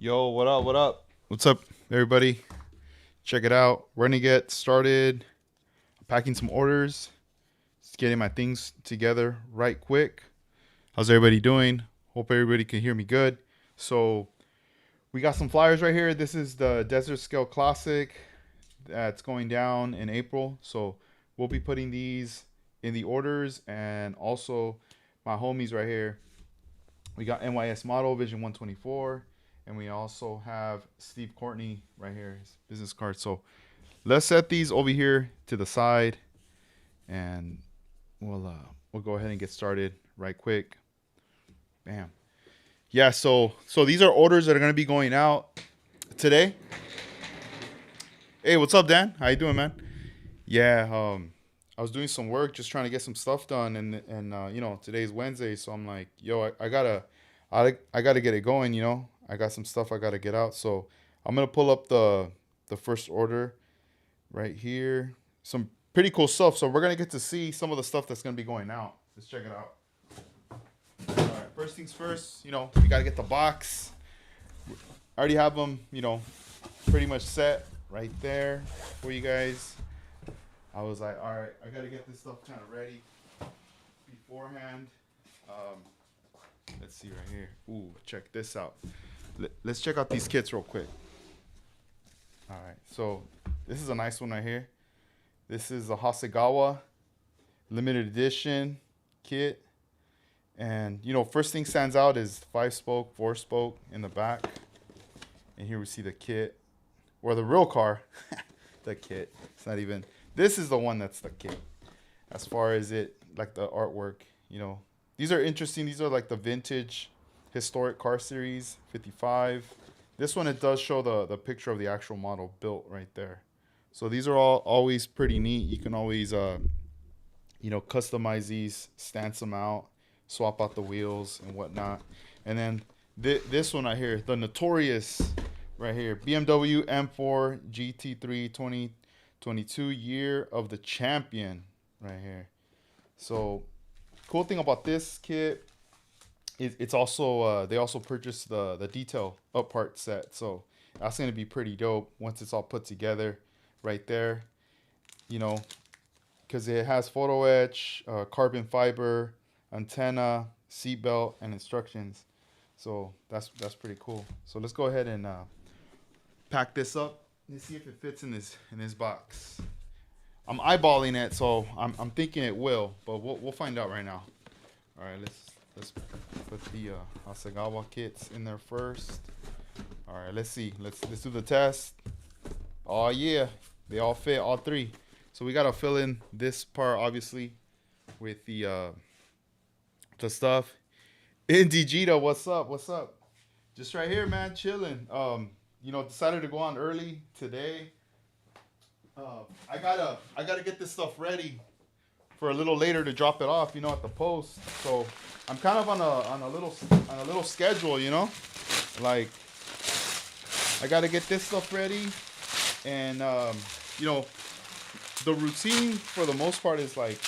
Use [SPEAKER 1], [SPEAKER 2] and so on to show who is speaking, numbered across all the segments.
[SPEAKER 1] Yo, what up? What up? What's up, everybody? Check it out. We're gonna get started packing some orders, just getting my things together right quick. How's everybody doing? Hope everybody can hear me good. So, we got some flyers right here. This is the Desert Scale Classic that's going down in April. So, we'll be putting these in the orders, and also my homies right here. We got NYS Model Vision 124. And we also have Steve Courtney right here, his business card. So let's set these over here to the side, and we'll go ahead and get started right quick. Bam. Yeah. So these are orders that are gonna be going out today. Hey, what's up, Dan? How you doing, man? Yeah. I was doing some work, just trying to get some stuff done, and today's Wednesday, so I'm like, yo, I gotta get it going. I got some stuff I gotta get out, so I'm gonna pull up the first order right here. Some pretty cool stuff. So we're gonna get to see some of the stuff that's gonna be going out. Let's check it out. All right, first things first. We gotta get the box. I already have them, pretty much set right there for you guys. I was like, all right, I gotta get this stuff kind of ready beforehand. Let's see right here. Ooh, check this out. Let's check out these kits real quick. All right, so this is a nice one right here. This is a Hasegawa limited edition kit. And, first thing stands out is 5-spoke, 4-spoke in the back. And here we see the kit, or the real car, the kit. It's not even, this is the one that's the kit. As far as it, like the artwork, These are interesting. These are like the vintage historic car series 55. This one, it does show the picture of the actual model built right there. So these are all always pretty neat. You can always customize these, stance them out, swap out the wheels and whatnot. And then this one right here, the notorious right here, BMW M4 GT3 2022 year of the champion right here. So cool thing about this kit, it's also they also purchased the detail up part set, so that's gonna be pretty dope once it's all put together right there. Because it has photo etch, carbon fiber, antenna, seatbelt, and instructions. So that's pretty cool. So let's go ahead and pack this up and see if it fits in this box. I'm eyeballing it, so I'm thinking it will, but we'll find out right now. All right, let's put the Hasegawa kits in there first. All right, let's see. Let's do the test. Oh yeah, they all fit, all three. So we gotta fill in this part obviously with the stuff. Indigita, what's up? What's up? Just right here, man, chilling. Decided to go on early today. I gotta get this stuff ready for a little later to drop it off, at the post. So I'm kind of on a little schedule, like I gotta get this stuff ready, and the routine for the most part is like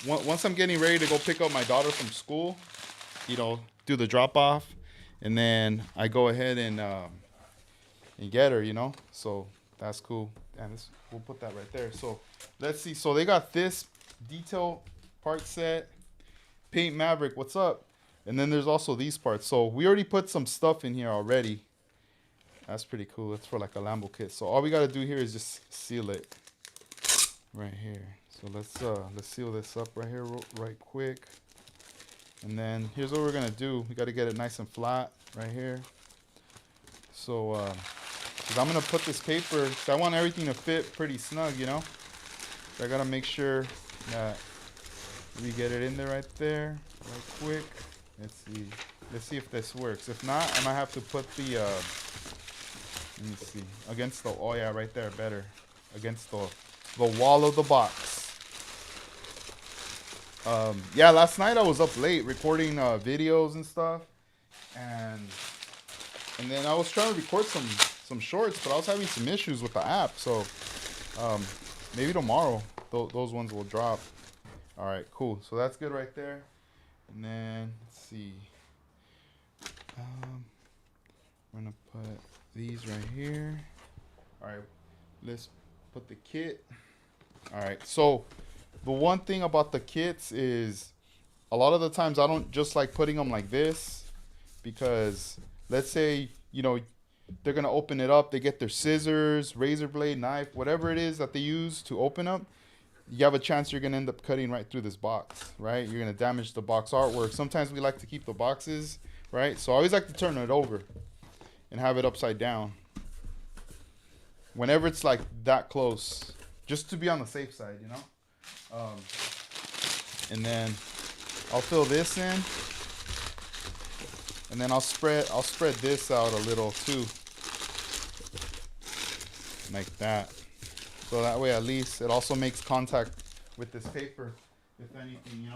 [SPEAKER 1] once I'm getting ready to go pick up my daughter from school, do the drop off, and then I go ahead and get her, So that's cool. And we'll put that right there. So let's see. So they got this detail part set, Paint Maverick, what's up? And then there's also these parts. So we already put some stuff in here already. That's pretty cool. It's for like a Lambo kit. So all we gotta do here is just seal it right here. So let's seal this up right here right quick. And then here's what we're gonna do. We gotta get it nice and flat right here. So because I'm gonna put this paper, so I want everything to fit pretty snug, So I gotta make sure that we get it in there right there, right quick. Let's see if this works. If not, I might have to put the let me see, against the, oh yeah, right there, better, against the wall of the box. Yeah, last night I was up late recording videos and stuff, and then I was trying to record some shorts, but I was having some issues with the app. So maybe tomorrow those ones will drop. All right, cool. So that's good right there. And then let's see. We're gonna these right here. All right, let's put the kit. All right, so the one thing about the kits is a lot of the times I don't just like putting them like this because let's say, they're going to open it up. They get their scissors, razor blade, knife, whatever it is that they use to open up. You have a chance you're going to end up cutting right through this box, right? You're going to damage the box artwork. Sometimes we like to keep the boxes, right? So I always like to turn it over and have it upside down whenever it's like that close, just to be on the safe side, and then I'll fill this in, and then I'll spread this out a little too, like that. So that way, at least it also makes contact with this paper, if anything,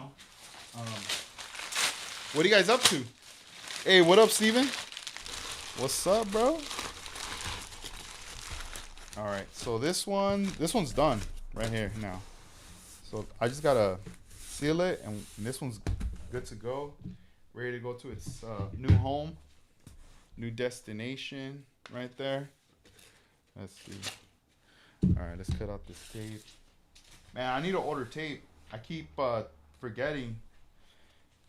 [SPEAKER 1] What are you guys up to? Hey, what up, Steven? What's up, bro? All right, so this one's done right here now. So I just gotta seal it, and this one's good to go, ready to go to its new home, new destination, right there. Let's see. All right, let's cut out this tape. Man, I need to order tape. I keep forgetting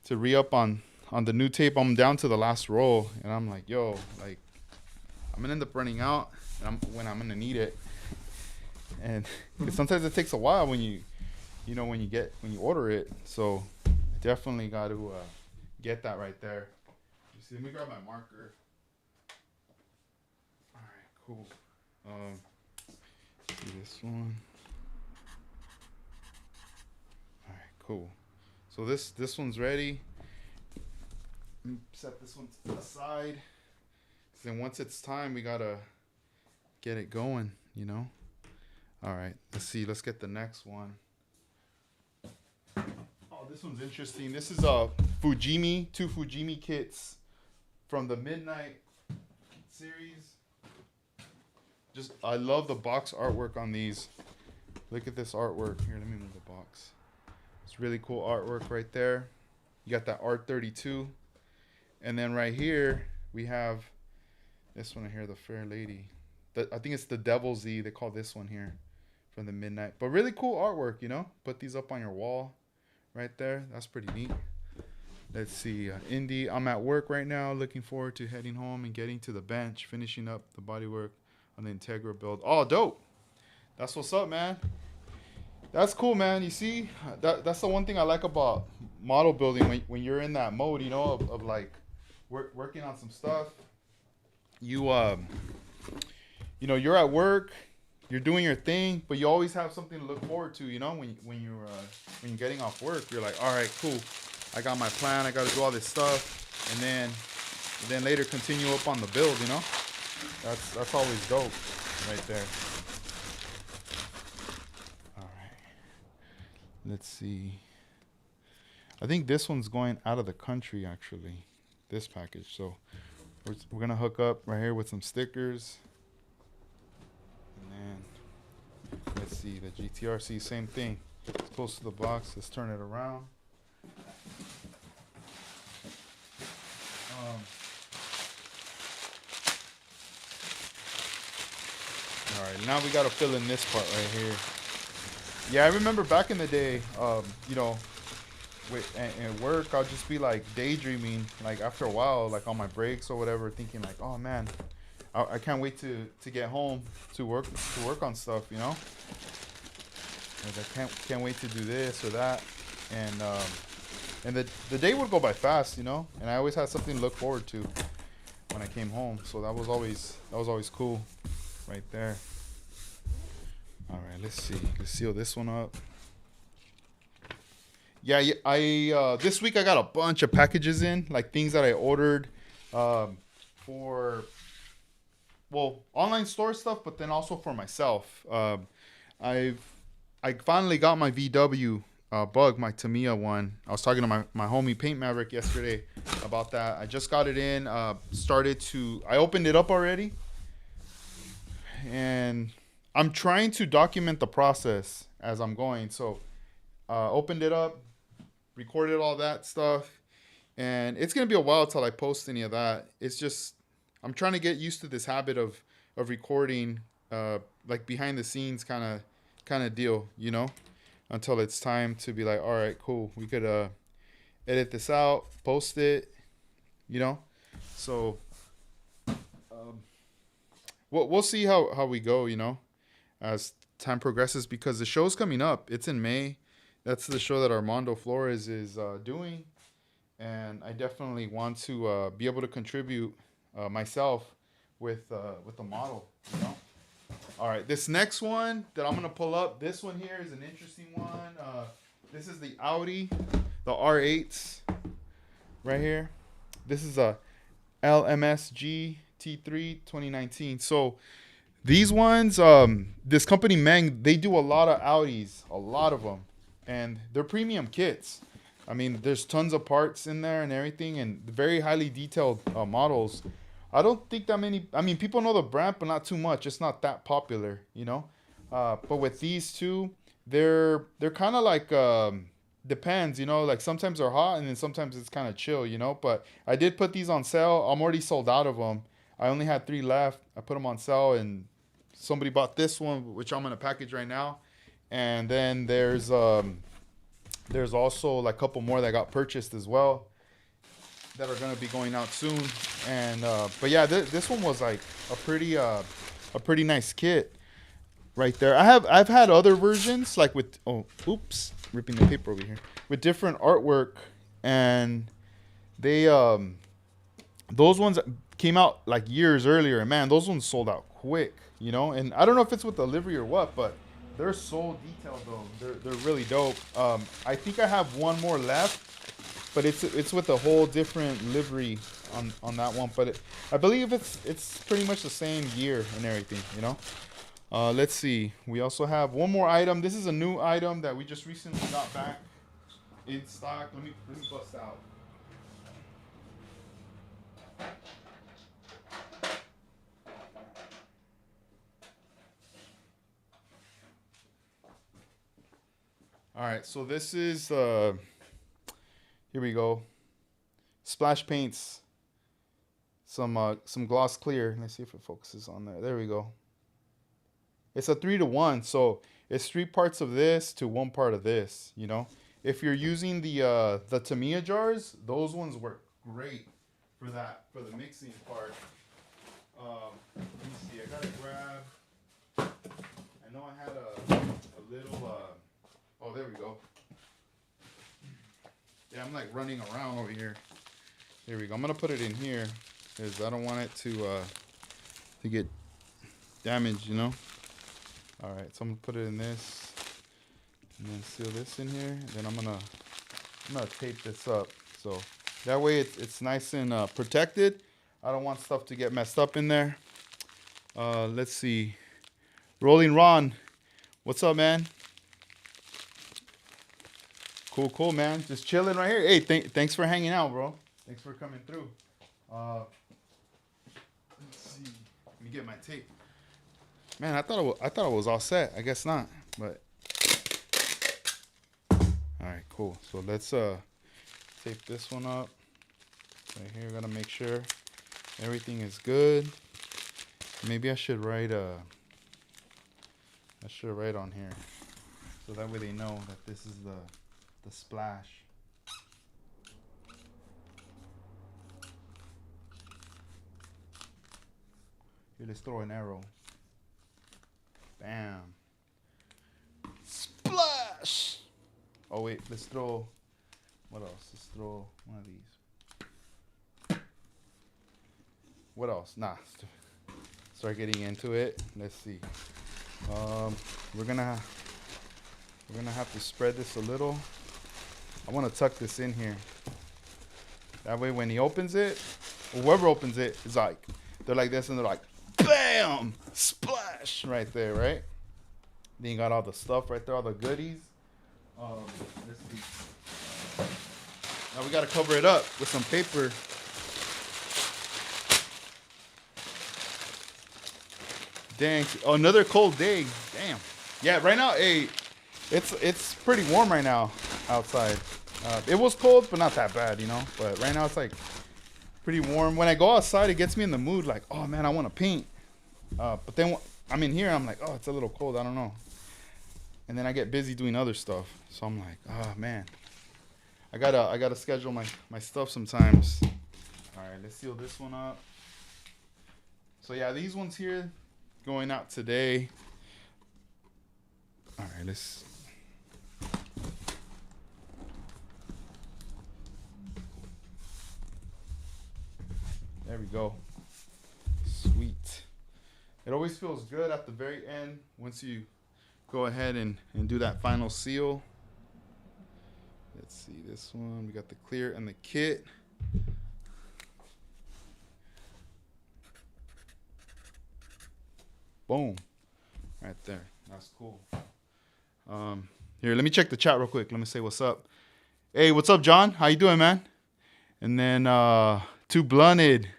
[SPEAKER 1] to re-up on the new tape. I'm down to the last roll, and I'm like, yo, like, I'm gonna end up running out when I'm gonna need it. And sometimes it takes a while when you order it. So I definitely got to get that right there. See, let me grab my marker. All right, cool. See this one. All right, cool. So this one's ready. Let me set this one to the side. Then once it's time, we gotta get it going, All right, let's see. Let's get the next one. Oh, this one's interesting. This is two Fujimi kits from the Midnight series. I love the box artwork on these. Look at this artwork. Here, let me move the box. It's really cool artwork right there. You got that R32. And then right here, we have this one here, the Fair Lady. I think it's the Devil's Z. They call this one here from the Midnight. But really cool artwork, Put these up on your wall right there. That's pretty neat. Let's see. Indy, I'm at work right now. Looking forward to heading home and getting to the bench, finishing up the bodywork on the Integra build. Oh, dope. That's what's up, man. That's cool, man. You see, that's the one thing I like about model building when you're in that mode, of like working on some stuff. You're at work, you're doing your thing, but you always have something to look forward to, when you're getting off work. You're like, all right, cool. I got my plan. I got to do all this stuff, and then later continue up on the build. That's always dope, right there. All right. Let's see. I think this one's going out of the country, actually, this package. So we're going to hook up right here with some stickers. And then, let's see, the GTRC, same thing. It's close to the box. Let's turn it around. All right, now we got to fill in this part right here. Yeah, I remember back in the day, at work, I'll just be like daydreaming, like after a while, like on my breaks or whatever, thinking like, oh man, I can't wait to get home to work on stuff, Like I can't wait to do this or that, and the day would go by fast, and I always had something to look forward to when I came home, so that was always cool, right there. All right, let's see. Let's seal this one up. Yeah, I this week I got a bunch of packages in, like things that I ordered for, online store stuff, but then also for myself. I finally got my VW bug, my Tamiya one. I was talking to my homie Paint Maverick yesterday about that. I just got it in. I opened it up already, and I'm trying to document the process as I'm going. So opened it up, recorded all that stuff, and it's gonna be a while till I post any of that. It's just I'm trying to get used to this habit of recording, like behind the scenes kind of deal, you know, until it's time to be like, all right, cool, we could edit this out, post it, you know. So um, we'll see how we go, you know, as time progresses, because the show's coming up. It's in May. That's the show that Armando Flores is doing, and I definitely want to be able to contribute myself with the model. You know. All right, this next one that I'm gonna pull up. This one here is an interesting one. This is the Audi, the R8s, right here. This is a LMSG T3 2019. So these ones, this company Meng, they do a lot of Audis, a lot of them, and they're premium kits. I mean, there's tons of parts in there and everything, and very highly detailed models. I don't think that many. I mean, people know the brand, but not too much. It's not that popular, you know. But with these two, they're kind of like depends, you know. Like sometimes they're hot, and then sometimes it's kind of chill, you know. But I did put these on sale. I'm already sold out of them. I only had 3 left. I put them on sale, and somebody bought this one, which I'm gonna package right now. And then there's also like a couple more that got purchased as well that are gonna be going out soon. And but yeah, this one was like a pretty nice kit right there. I've had other versions like with ripping the paper over here, with different artwork, and they those ones came out like years earlier, and man, those ones sold out quick, you know. And I don't know if it's with the livery or what, but they're so detailed though. They're really dope. I think I have one more left, but it's with a whole different livery on that one. But I believe it's pretty much the same year and everything, you know. Let's see. We also have one more item. This is a new item that we just recently got back in stock. Let me bust out. All right, so this is here we go. Splash paints. Some gloss clear. Let's see if it focuses on there. There we go. It's a 3-to-1, so it's 3 parts of this to 1 part of this. You know, if you're using the Tamiya jars, those ones work great for the mixing part. Let me see. I gotta grab. I know I had a little. Oh, there we go. Yeah, I'm like running around over here. There we go. I'm gonna put it in here because I don't want it to get damaged, you know. All right, so I'm gonna put it in this, and then seal this in here. And then I'm gonna tape this up so that way it's nice and protected. I don't want stuff to get messed up in there. Let's see. Rolling Ron, what's up, man? Cool, man. Just chilling right here. Hey, thanks for hanging out, bro. Thanks for coming through. Let's see. Let me get my tape. Man, I thought it was all set. I guess not. But all right, cool. So let's tape this one up. Right here, gotta make sure everything is good. Maybe I should write on here, so that way they know that this is the splash. Here, let's throw an arrow. Bam. Splash. Oh wait, let's throw. What else? Let's throw one of these. What else? Nah. Start getting into it. Let's see. We're gonna have to spread this a little. I want to tuck this in here. That way, when he opens it, or whoever opens it, is like they're like this, and they're like, bam, splash, right there, right? Then you got all the stuff right there, all the goodies. Let's see. Now we gotta cover it up with some paper. Dang, another cold day. Damn. Yeah, right now, hey, it's pretty warm right now outside. It was cold, but not that bad, you know. But right now it's like pretty warm. When I go outside, it gets me in the mood like, oh man, I want to paint. But then I'm in here, I'm like, oh, it's a little cold. I don't know. And then I get busy doing other stuff. So I'm like, oh man, I gotta schedule my stuff sometimes. All right, let's seal this one up. So yeah, these ones here going out today. All right, let's. There we go. Sweet. It always feels good at the very end once you go ahead and do that final seal. Let's see this one. We got the clear and the kit. Boom. Right there. That's cool. Here, let me check the chat real quick. Let me say what's up. Hey, what's up, John? How you doing, man? And then Too Blunted.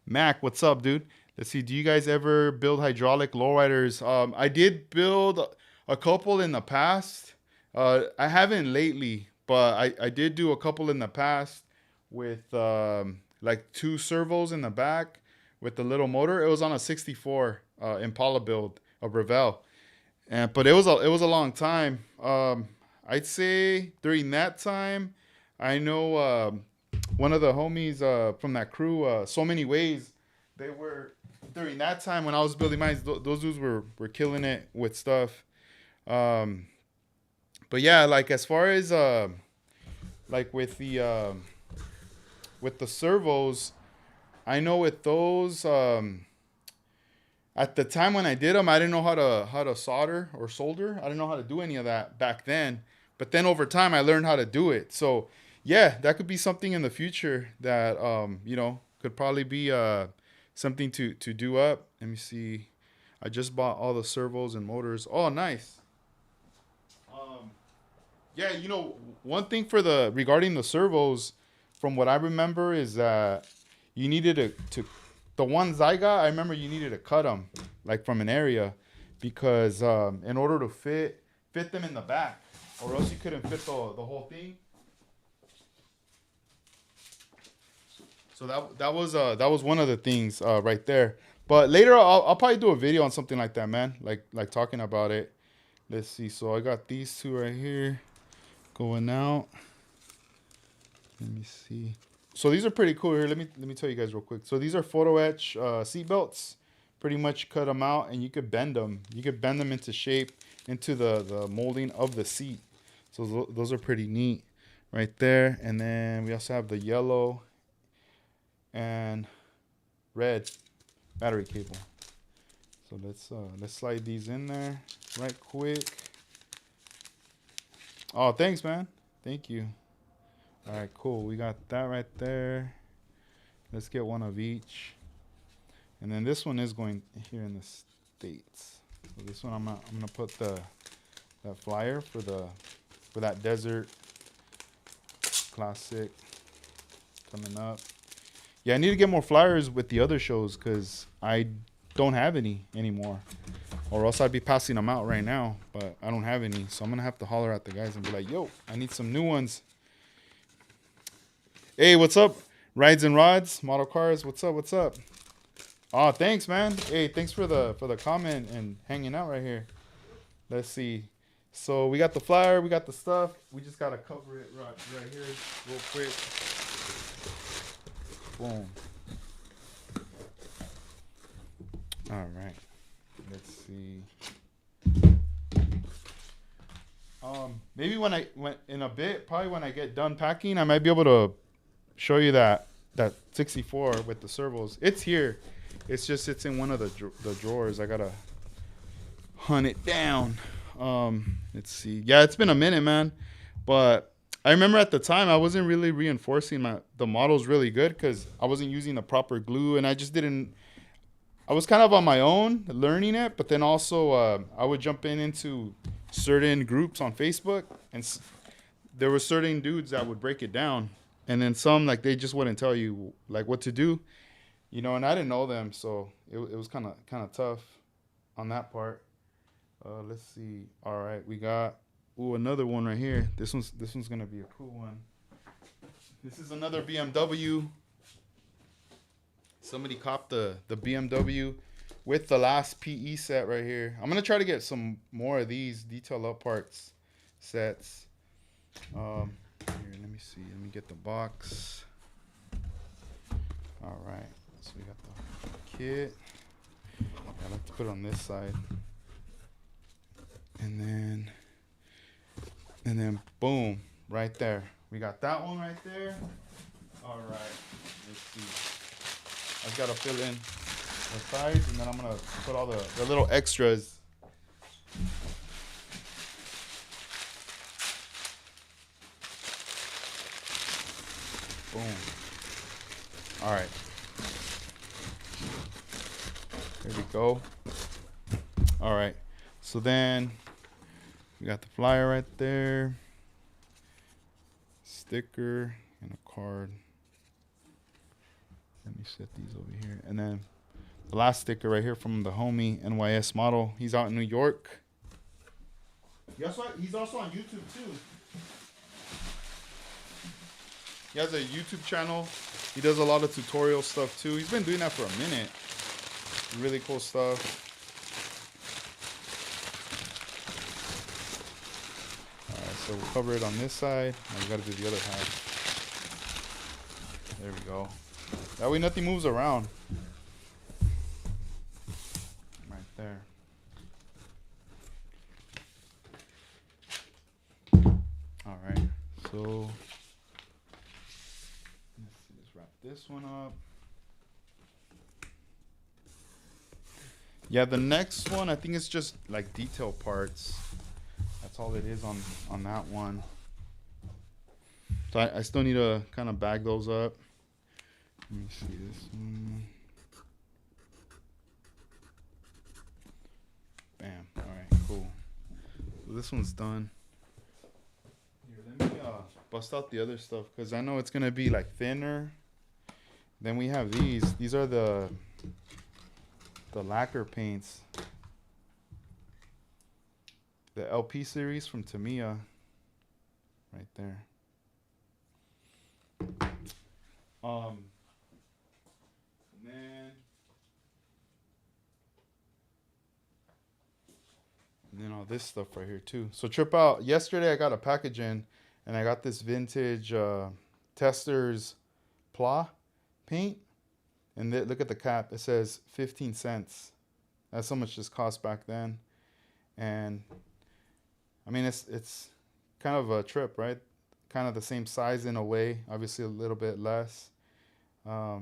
[SPEAKER 1] Mac, what's up, dude? Let's see. Do you guys ever build hydraulic lowriders? I did build a couple in the past. I haven't lately, but I did do a couple in the past with like 2 servos in the back with the little motor. It was on a 64 Impala build of Revell. But it was a long time. I'd say during that time, I know one of the homies from that crew, So Many Ways, they were during that time when I was building mines. Those dudes were killing it with stuff. But yeah, like as far as like with the servos, I know with those. At the time when I did them, I didn't know how to solder or solder. I didn't know how to do any of that back then. But then over time, I learned how to do it. So yeah, that could be something in the future that could probably be something to do up. Let me see. I just bought all the servos and motors. Oh, nice. Yeah, one thing regarding the servos, from what I remember, is that you needed to the ones I got, I remember you needed to cut them like from an area because in order to fit them in the back, or else you couldn't fit the whole thing. So that was one of the things right there. But later I'll probably do a video on something like that, man. Like talking about it. Let's see. So I got these 2 right here going out. Let me see. So these are pretty cool here. Let me tell you guys real quick. So these are photo etch seat belts. Pretty much cut them out and you could bend them. You could bend them into shape, into the molding of the seat. So those are pretty neat right there. And then we also have the yellow and red battery cable. So let's slide these in there right quick. Oh, thanks, man. Thank you. All right, cool. We got that right there. Let's get one of each. And then this one is going here in the States. So this one I'm gonna put that flyer for that desert classic coming up. Yeah, I need to get more flyers with the other shows because I don't have any anymore. Or else I'd be passing them out right now, but I don't have any. So I'm gonna have to holler at the guys and be like, yo, I need some new ones. Hey, what's up? Rides and Rods, Model Cars, what's up? What's up? Oh, thanks, man. Hey, thanks for the comment and hanging out right here. Let's see. So we got the flyer, we got the stuff. We just gotta cover it right here real quick. Boom. All right. Let's see. Maybe probably when I get done packing, I might be able to show you that 64 with the servos. It's here. It's in one of the drawers. I gotta hunt it down. Let's see. Yeah, it's been a minute, man. But I remember at the time I wasn't really reinforcing the models really good because I wasn't using the proper glue, and I just didn't. I was kind of on my own learning it, but then also I would jump into certain groups on Facebook, and there were certain dudes that would break it down, and then some like they just wouldn't tell you like what to do, and I didn't know them, so it was kind of tough on that part. Let's see. All right, we got another one right here. This one's gonna be a cool one. This is another BMW. Somebody copped the BMW with the last PE set right here. I'm gonna try to get some more of these detail up parts sets. Here, let me see. Let me get the box. All right. So we got the kit. I like to put it on this side. And then boom, right there. We got that one right there. All right. Let's see. I've got to fill in the sides, and then I'm gonna put all the little extras. Boom. All right. There we go. All right. So then we got the flyer right there, sticker, and a card. Let me set these over here. And then the last sticker right here from the homie NYS model. He's out in New York. He's also on YouTube too. He has a YouTube channel. He does a lot of tutorial stuff too. He's been doing that for a minute. Really cool stuff. Alright, so we'll cover it on this side. Now we gotta do the other half. There we go. That way nothing moves around. Right there. Alright, so let's wrap this one up. Yeah, the next one, I think it's just like detail parts. That's all it is on that one. So I still need to kind of bag those up. Let me see this one. Bam. All right, cool. So this one's done. Here, let me bust out the other stuff because I know it's going to be like thinner. Then we have these. These are the lacquer paints. The LP series from Tamiya. Right there. And then all this stuff right here too. So trip out. Yesterday I got a package in, and I got this vintage Testors Pla paint. And look at the cap. It says 15 cents. That's how much this cost back then. And I mean, it's kind of a trip, right? Kind of the same size in a way. Obviously a little bit less. But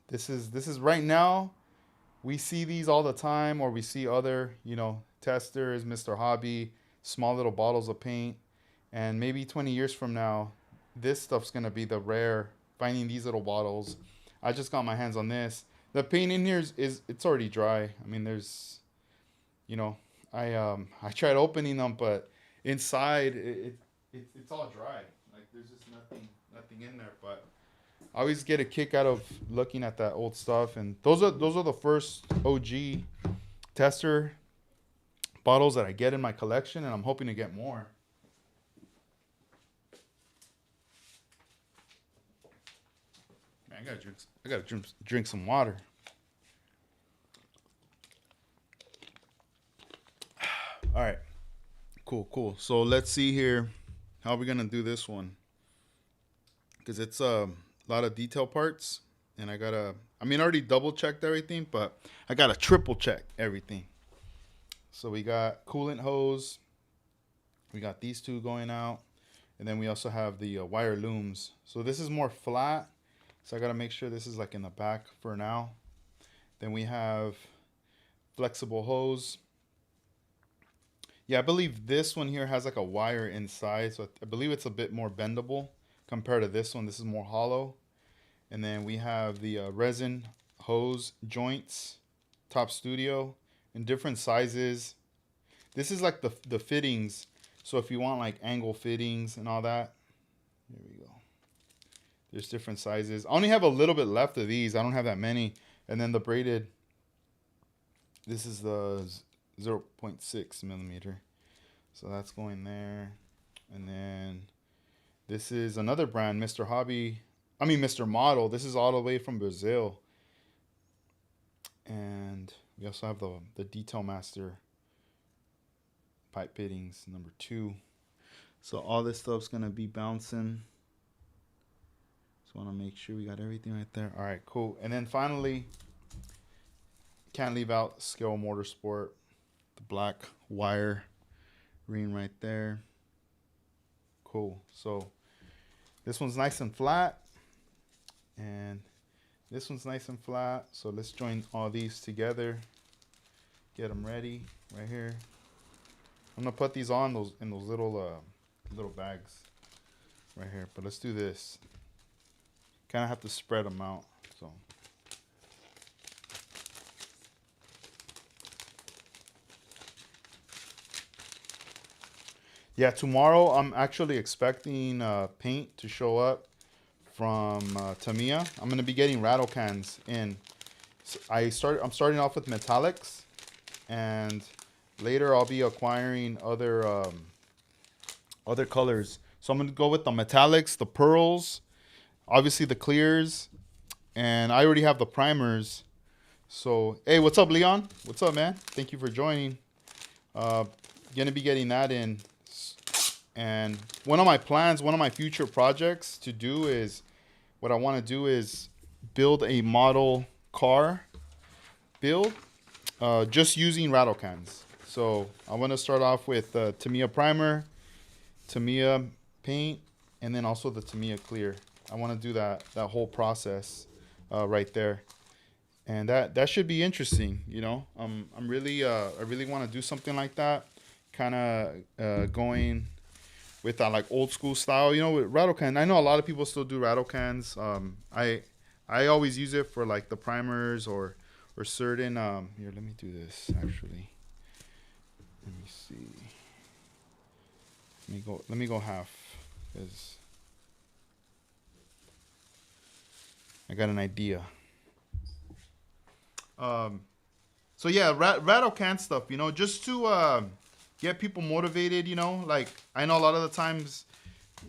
[SPEAKER 1] this is right now. We see these all the time, or we see other, Testors, Mr. Hobby, small little bottles of paint. And maybe 20 years from now, this stuff's going to be the rare, finding these little bottles. I just got my hands on this. The paint in here it's already dry. I mean, there's, I tried opening them, but inside it's all dry. Like there's just nothing in there. But I always get a kick out of looking at that old stuff, and those are the first OG Tester bottles that I get in my collection, and I'm hoping to get more. Man, I gotta drink some water. All right, cool. So let's see here, how are we gonna do this one? Because it's a lot of detail parts, and I already double checked everything, but I gotta triple check everything. So we got coolant hose, we got these two going out, and then we also have the wire looms. So this is more flat, so I gotta make sure this is like in the back for now. Then we have flexible hose. Yeah, I believe this one here has like a wire inside, so I believe it's a bit more bendable compared to this one. This is more hollow. And then we have the resin hose joints, Top Studio, in different sizes. This is like the fittings. So if you want like angle fittings and all that, here we go. There's different sizes. I only have a little bit left of these. I don't have that many. And then the braided, this is the 0.6 millimeter. So that's going there. And then this is another brand, Mr. Hobby I mean, Mr. Model. This is all the way from Brazil. And we also have the Detail Master pipe fittings number 2. So all this stuff's gonna be bouncing. Just want to make sure we got everything right there. All right, cool. And then finally, can't leave out Scale Motorsport, the black wire ring right there. Cool. So this one's nice and flat, and this one's nice and flat. So let's join all these together. Get them ready right here. I'm gonna put these on in those little bags right here. But let's do this. Kind of have to spread them out. So. Yeah, tomorrow I'm actually expecting paint to show up from Tamiya. I'm gonna be getting rattle cans in. So I'm starting off with metallics, and later I'll be acquiring other colors. So I'm gonna go with the metallics, the pearls, obviously the clears, and I already have the primers. So hey, what's up, Leon? What's up, man? Thank you for joining. Gonna be getting that in. And one of my future projects to do is, what I want to do is build a model car build just using rattle cans. So I want to start off with Tamiya primer, Tamiya paint, and then also the Tamiya clear. I want to do that whole process right there. And that should be interesting, you know. I really want to do something like that, kind of going with that like old school style, you know, with rattle can. I know a lot of people still do rattle cans. I always use it for like the primers or certain. Here, let me do this actually. Let me see. Let me go half, because I got an idea. So yeah, rattle can stuff, you know, just to get people motivated, you know. Like, I know a lot of the times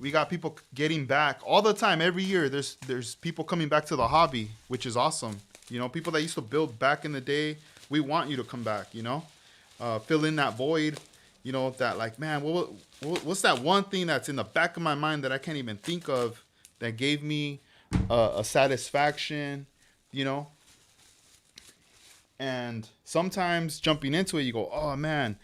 [SPEAKER 1] we got people getting back all the time. Every year there's people coming back to the hobby, which is awesome. You know, people that used to build back in the day, we want you to come back, you know. Fill in that void, you know, that like, man, what's that one thing that's in the back of my mind that I can't even think of that gave me a satisfaction, you know. And sometimes jumping into it, you go, oh man,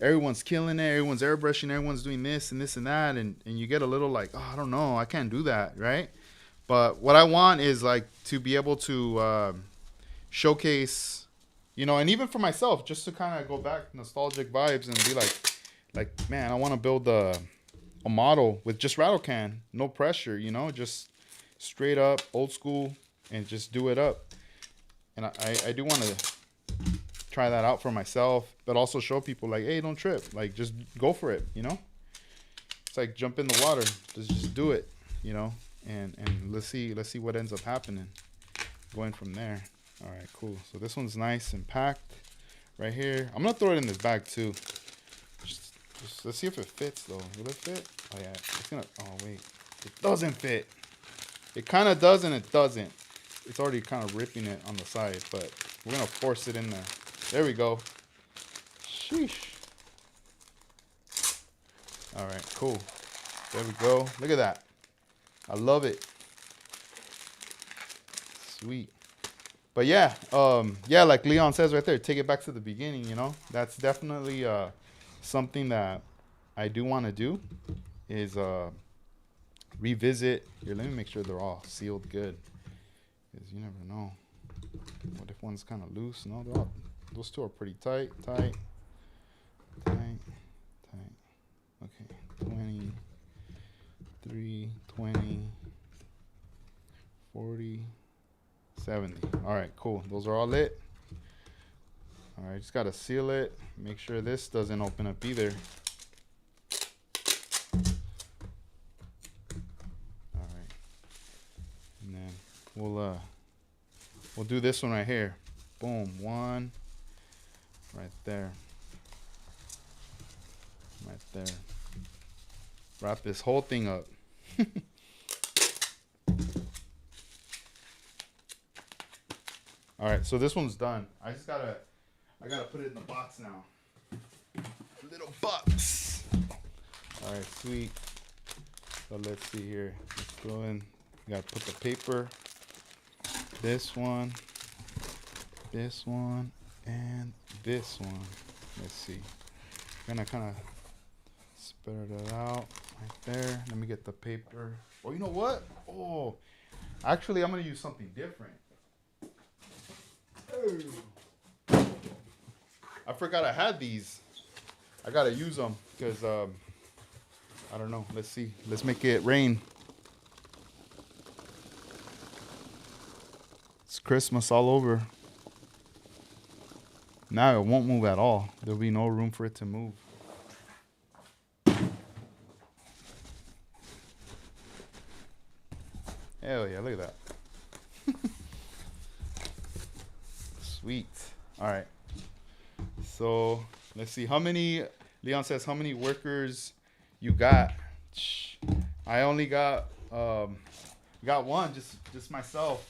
[SPEAKER 1] everyone's killing it, everyone's airbrushing, everyone's doing this and this and that, and you get a little like, oh, I don't know, I can't do that, right? But what I want is like to be able to showcase, you know, and even for myself, just to kind of go back nostalgic vibes and be like, man, I want to build a model with just rattle can, no pressure, you know, just straight up old school and just do it up. And I do want to try that out for myself, but also show people like, hey, don't trip, like just go for it, you know. It's like jump in the water, just do it, you know. And let's see what ends up happening going from there. All right, cool. So this one's nice and packed right here. I'm gonna throw it in this bag too. Just let's see if it fits though. Will it fit? Oh yeah, it's gonna. Oh wait, it doesn't fit. It kind of does and it doesn't. It's already kind of ripping it on the side, but we're gonna force it in there. There we go. Sheesh. All right, cool. There we go. Look at that. I love it. Sweet. But yeah, like Leon says right there, take it back to the beginning, you know. That's definitely something that I do want to do, is revisit. Here, let me make sure they're all sealed good, because you never know. What if one's kind of loose? No, those two are pretty tight. Okay, 23, 20, 40, 70. All right, cool. Those are all lit. All right, just got to seal it. Make sure this doesn't open up either. All right. And then we'll do this one right here. Boom, one. Right there. Right there. Wrap this whole thing up. All right, so this one's done. I gotta put it in the box now. Little box. All right, sweet. So let's see here. Let's go in. You gotta put the paper. This one, and this one. Let's see. I'm gonna kind of spread it out right there. Let me get the paper. Oh, you know what? Oh, actually, I'm gonna use something different. Oh. I forgot I had these. I gotta use them because I don't know. Let's see. Let's make it rain. It's Christmas all over. Now it won't move at all. There'll be no room for it to move. Hell yeah, look at that. Sweet. All right. So let's see how many, Leon says, how many workers you got? I only got one, just myself.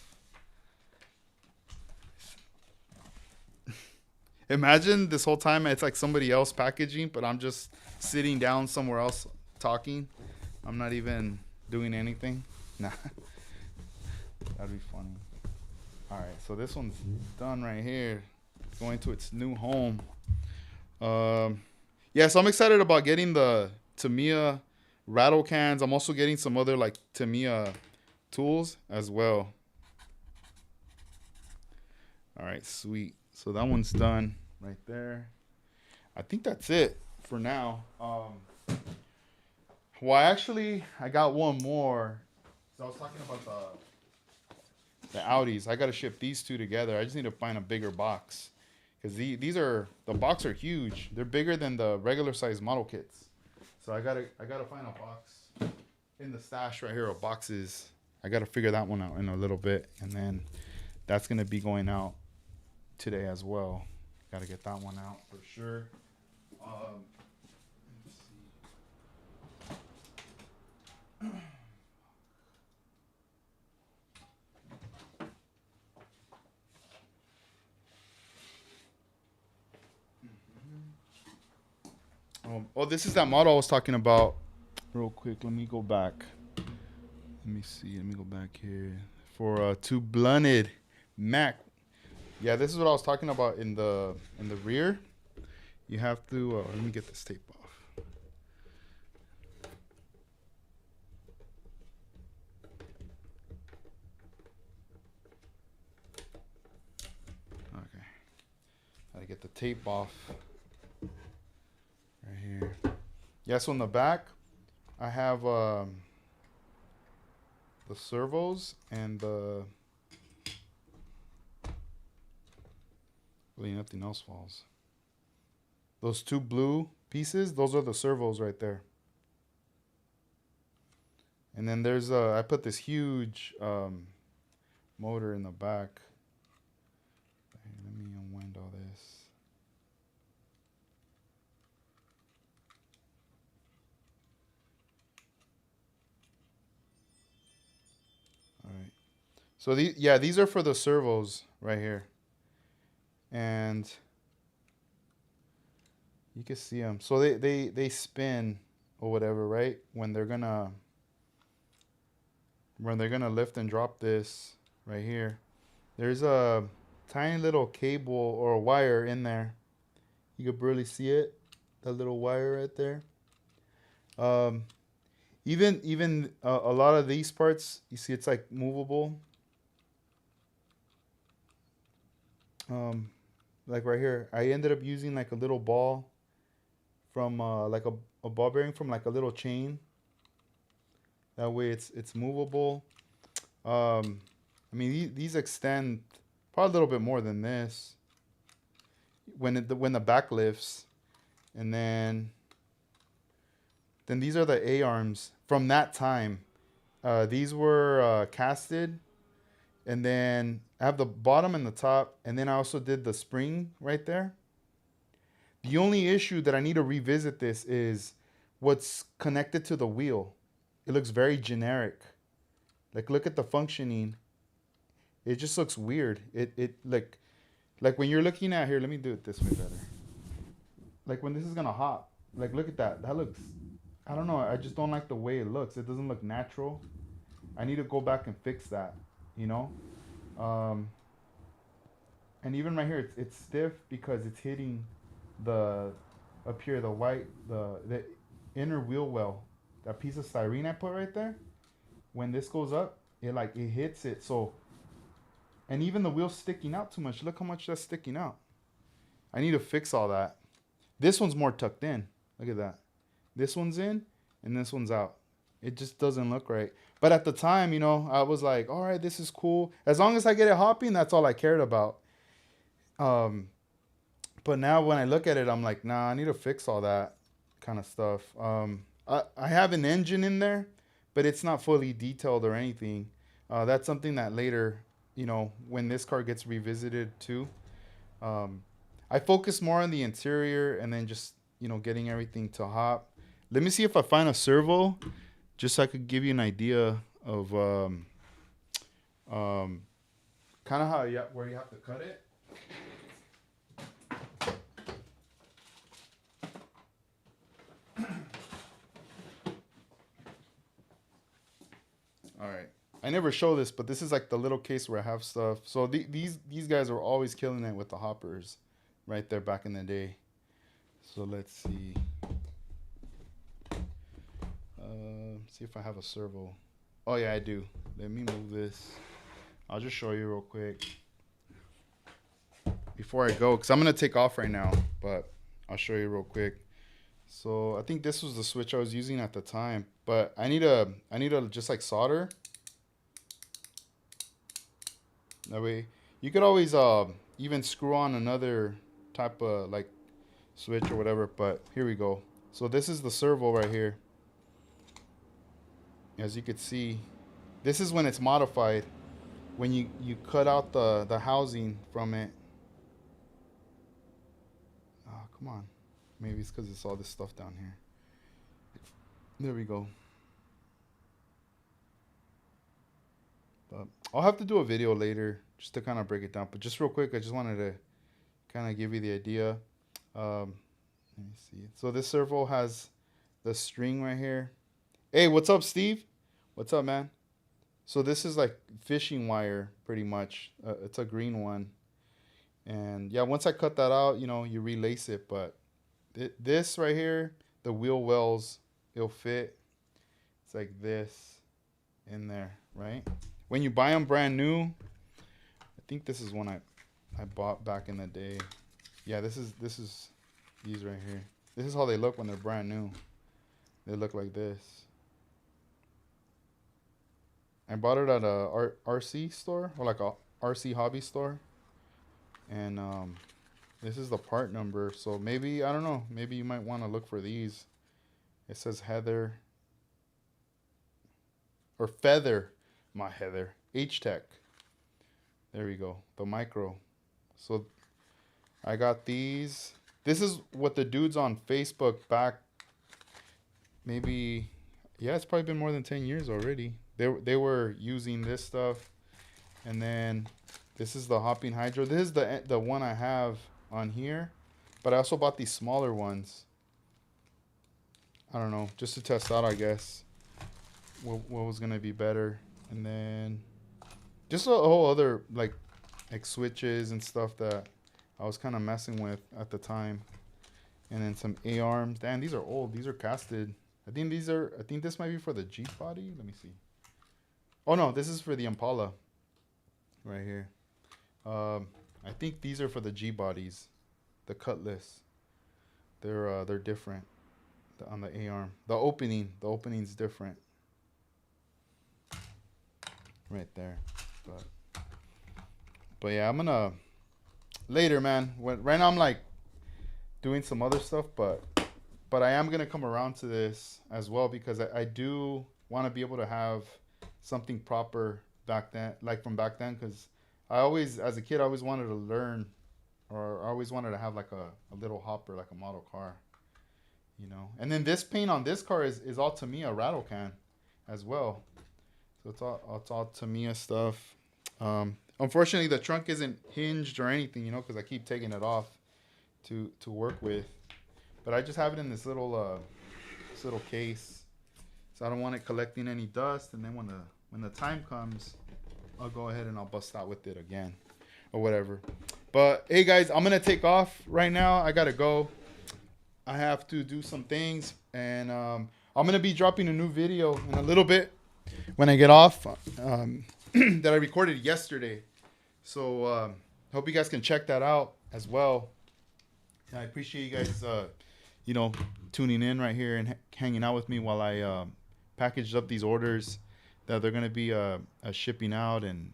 [SPEAKER 1] Imagine this whole time it's like somebody else packaging, but I'm just sitting down somewhere else talking. I'm not even doing anything. Nah. That'd be funny. All right, so this one's done right here. Going to its new home. Yeah, so I'm excited about getting the Tamiya rattle cans. I'm also getting some other like Tamiya tools as well. All right, sweet. So that one's done right there. I think that's it for now. Well, actually, I got one more. So I was talking about the Audis. I got to ship these two together. I just need to find a bigger box because the box are huge. They're bigger than the regular size model kits. So I gotta find a box in the stash right here of boxes. I gotta figure that one out in a little bit, and then that's gonna be going out today as well. Gotta get that one out for sure. Let's see. Oh, this is that model I was talking about. Real quick, let me go back. Let me see. Let me go back here for two blunted Mac. Yeah, this is what I was talking about in the rear. You have to. Let me get this tape off. Okay, gotta get the tape off. Right here. Yeah, so in the back, I have the servos and really nothing else falls. Those two blue pieces, those are the servos right there. And then there's I put this huge motor in the back. Let me unwind all this. All right. So these are for the servos right here. And you can see them. So they spin or whatever, right? When they're gonna lift and drop this right here. There's a tiny little cable or a wire in there. You can barely see it. That little wire right there. Even a lot of these parts, you see it's like movable. Like right here, I ended up using like a little ball from like a ball bearing from like a little chain. That way it's movable. I mean these extend probably a little bit more than this when the back lifts, and then these are the A arms from that time. These were casted, and then I have the bottom and the top, and then I also did the spring right there. The only issue that I need to revisit this is what's connected to the wheel. It looks very generic. Like look at the functioning, It just looks weird. It like when you're looking at here. Let me do it this way better. Like when this is gonna hop. Like look at that. That looks. I don't know. I just don't like the way it looks. It doesn't look natural. I need to go back and fix that. You know. Um, and even right here, it's stiff because it's hitting the up here the white the inner wheel well. That piece of styrene I put right there. When this goes up, it hits it. So and even the wheel's sticking out too much. Look how much that's sticking out. I need to fix all that. This one's more tucked in. Look at that. This one's in and this one's out. It just doesn't look right. But at the time, you know, I was like, all right, this is cool. As long as I get it hopping, that's all I cared about. Um, but now when I look at it, I'm like, nah, I need to fix all that kind of stuff. I have an engine in there, but it's not fully detailed or anything. That's something that later, you know, when this car gets revisited too, um, I focus more on the interior and then just, you know, getting everything to hop. Let me see if I find a servo, just so I could give you an idea of kind of where you have to cut it. All right. I never show this, but this is like the little case where I have stuff. So these guys are always killing it with the hoppers, right there back in the day. So let's see. See if I have a servo. Oh yeah, I do. Let me move this. I'll just show you real quick before I go, because I'm gonna take off right now, but I'll show you real quick. So I think this was the switch I was using at the time, but I need to just like solder. That way you could always even screw on another type of like switch or whatever. But here we go. So this is the servo right here. As you could see, this is when it's modified. When you cut out the housing from it. Oh, come on. Maybe it's because it's all this stuff down here. There we go. But I'll have to do a video later just to kind of break it down. But just real quick, I just wanted to kind of give you the idea. Let me see. So this servo has the string right here. Hey, what's up, Steve? What's up, man? So this is like fishing wire, pretty much. It's a green one. And yeah, once I cut that out, you know, you relace it. But this right here, the wheel wells, it'll fit. It's like this in there, right? When you buy them brand new, I think this is one I bought back in the day. Yeah, this is these right here. This is how they look when they're brand new. They look like this. I bought it at a RC store, or like a RC hobby store. And this is the part number. So maybe, I don't know, maybe you might want to look for these. It says Heather. Or Feather. My Heather. H-Tech. There we go. The micro. So I got these. This is what the dudes on Facebook back, maybe, yeah, it's probably been more than 10 years already. They were using this stuff. And then this is the hopping hydro. This is the one I have on here. But I also bought these smaller ones. I don't know, just to test out, I guess, what was going to be better. And then just a whole other like switches and stuff that I was kind of messing with at the time. And then some A-arms. Damn, these are old. These are casted. I think this might be for the Jeep body. Let me see. Oh no, this is for the Impala. Right here. I think these are for the G bodies. The Cutlass. They're different on the A-arm. The opening's different. Right there. But yeah, I'm gonna later, man. Right now I'm like doing some other stuff, but I am gonna come around to this as well, because I do want to be able to have something proper back then, like from back then, because I always, as a kid, I always wanted to learn, or I always wanted to have like a little hopper, like a model car, you know. And then this paint on this car is all Tamiya rattle can as well. So it's all Tamiya stuff. Unfortunately, the trunk isn't hinged or anything, you know, because I keep taking it off to work with. But I just have it in this little case, so I don't want it collecting any dust. And then when the time comes, I'll go ahead and I'll bust out with it again, or whatever. But hey, guys, I'm gonna take off right now. I gotta go. I have to do some things, and I'm gonna be dropping a new video in a little bit when I get off that I recorded yesterday. So hope you guys can check that out as well. And I appreciate you guys, you know, tuning in right here and hanging out with me while I packaged up these orders that they're gonna be shipping out, and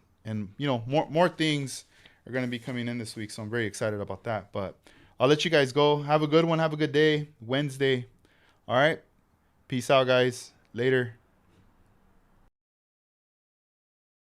[SPEAKER 1] you know, more things are gonna be coming in this week. So I'm very excited about that. But I'll let you guys go. Have a good one. Have a good day. Wednesday. All right. Peace out, guys. Later.